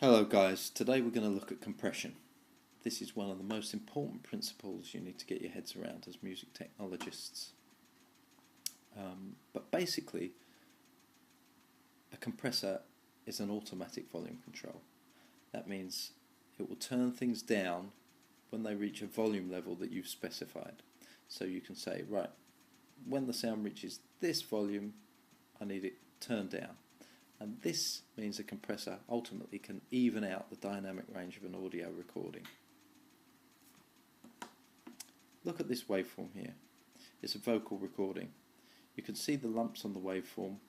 Hello guys, today we're going to look at compression. This is one of the most important principles you need to get your heads around as music technologists. But basically, a compressor is an automatic volume control. That means it will turn things down when they reach a volume level that you've specified. So you can say, right, when the sound reaches this volume, I need it turned down. And this means a compressor ultimately can even out the dynamic range of an audio recording. Look at this waveform here. It's a vocal recording. You can see the lumps on the waveform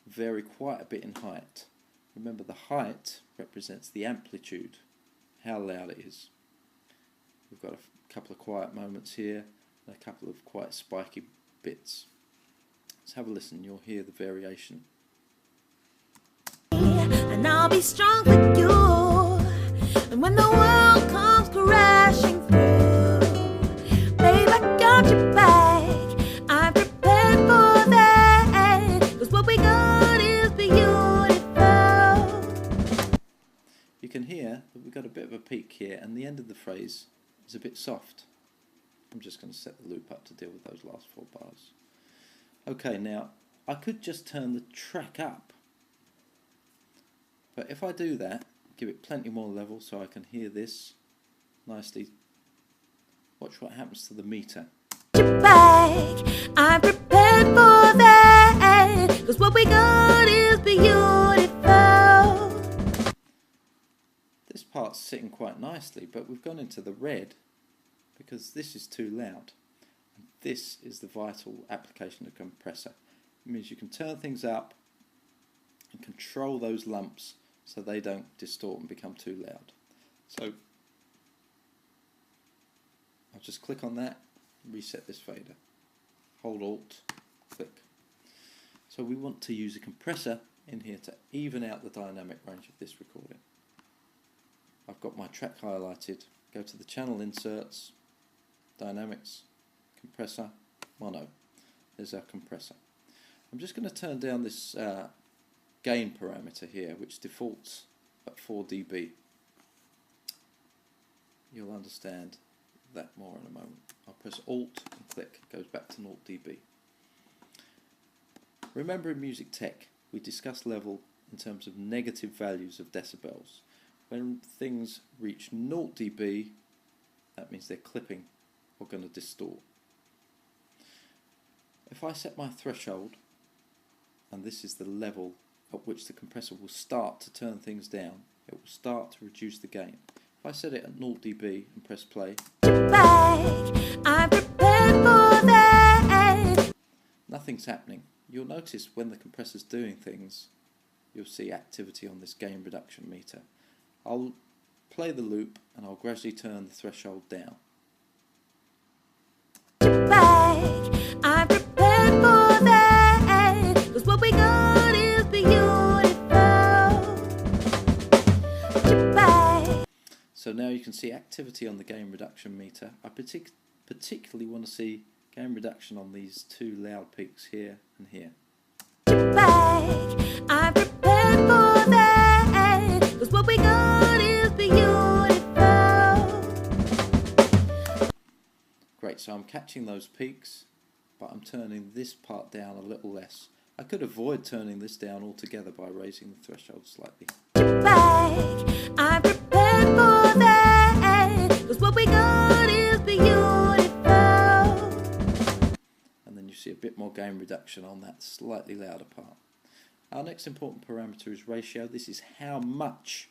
vary quite a bit in height. Remember, the height represents the amplitude, how loud it is. We've got a couple of quiet moments here and a couple of quite spiky bits. Let's have a listen. You'll hear the variation. And I'll be strong for you. And when the world comes crashing through, babe, I got your back. I'm prepared for that. 'Cause what we got is beautiful. You can hear that we've got a bit of a peak here, and the end of the phrase is a bit soft. I'm just going to set the loop up to deal with those last 4 bars. Okay, now I could just turn the track up. But if I do that, give it plenty more level so I can hear this nicely, watch what happens to the meter. Your back. I'm prepared for that. 'Cause what we got is beautiful. This part's sitting quite nicely, but we've gone into the red because this is too loud. And this is the vital application of a compressor. It means you can turn things up and control those lumps so they don't distort and become too loud. So I'll just click on that, reset this fader. Hold Alt, click. So we want to use a compressor in here to even out the dynamic range of this recording. I've got my track highlighted. Go to the channel inserts, dynamics, compressor, mono. There's our compressor. I'm just going to turn down this gain parameter here, which defaults at 4 dB. You'll understand that more in a moment. I'll press Alt and click, it goes back to 0 dB. Remember, in music tech we discuss level in terms of negative values of decibels. When things reach 0 dB, that means they're clipping or going to distort. If I set my threshold, and this is the level at which the compressor will start to turn things down, it will start to reduce the gain. If I set it at 0 dB and press play, I'm prepared for that. Nothing's happening. You'll notice when the compressor's doing things, you'll see activity on this gain reduction meter. I'll play the loop and I'll gradually turn the threshold down. I'm prepared for that. 'Cause what we got is beautiful. So now you can see activity on the gain reduction meter. I particularly want to see gain reduction on these 2 loud peaks here and here. I'm prepared for that. 'Cause what we got is beautiful. Great, so I'm catching those peaks, but I'm turning this part down a little less. I could avoid turning this down altogether by raising the threshold slightly. I'm prepared for that. 'Cause what we got is beautiful. And then you see a bit more gain reduction on that slightly louder part. Our next important parameter is ratio. This is how much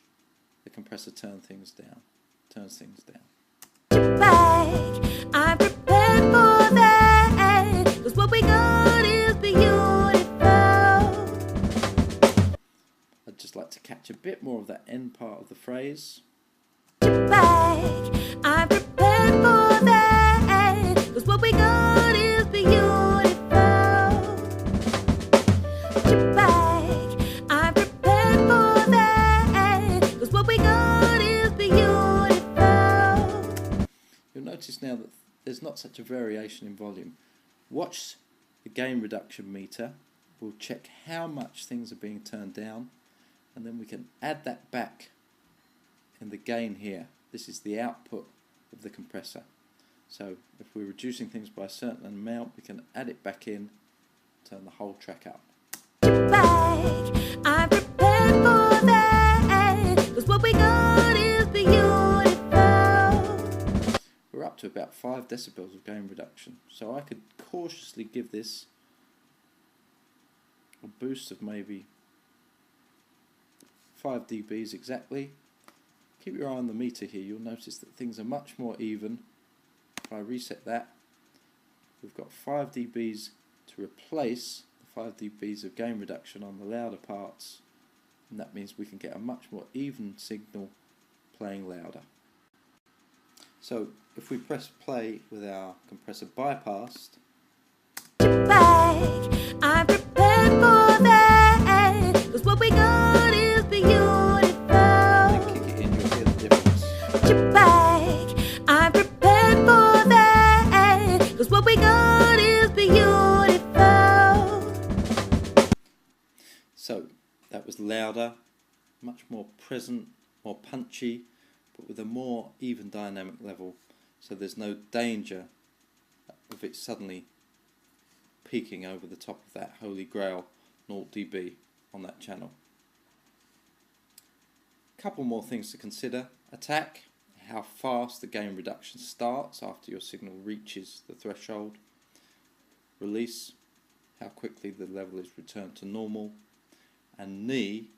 the compressor turns things down. I'm prepared for that. 'Cause what we got is beautiful. I'd just like to catch a bit more of that end part of the phrase. I'm prepared for that. 'Cause what we got is beautiful. I'm prepared for that. 'Cause what we got is beautiful. You'll notice now that there's not such a variation in volume. Watch the gain reduction meter. We'll check how much things are being turned down, and then we can add that back in the gain here. This is the output of the compressor. So if we're reducing things by a certain amount, we can add it back in, turn the whole track up. I'm prepared for that, 'cause what we got is beautiful. We're up to about 5 decibels of gain reduction, so I could cautiously give this a boost of maybe 5 dBs exactly. Keep your eye on the meter here, you'll notice that things are much more even. If I reset that, we've got 5 dBs to replace the 5 dBs of gain reduction on the louder parts, and that means we can get a much more even signal playing louder. So if we press play with our compressor bypassed, I'm prepared for that, 'cause what we got is beautiful. then kick it in, you'll hear the difference. I'm prepared for that, 'cause what we got is beautiful. So that was louder, much more present, more punchy, but with a more even dynamic level, so there's no danger of it suddenly peaking over the top of that holy grail 0 dB on that channel. Couple more things to consider. Attack, how fast the gain reduction starts after your signal reaches the threshold. Release, how quickly the level is returned to normal. And knee,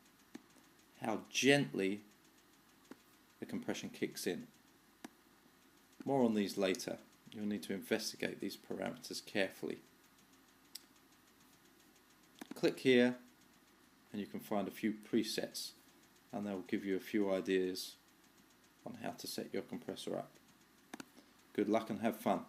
how gently the compression kicks in. More on these later. You'll need to investigate these parameters carefully. Click here and you can find a few presets, and they'll give you a few ideas on how to set your compressor up. Good luck and have fun.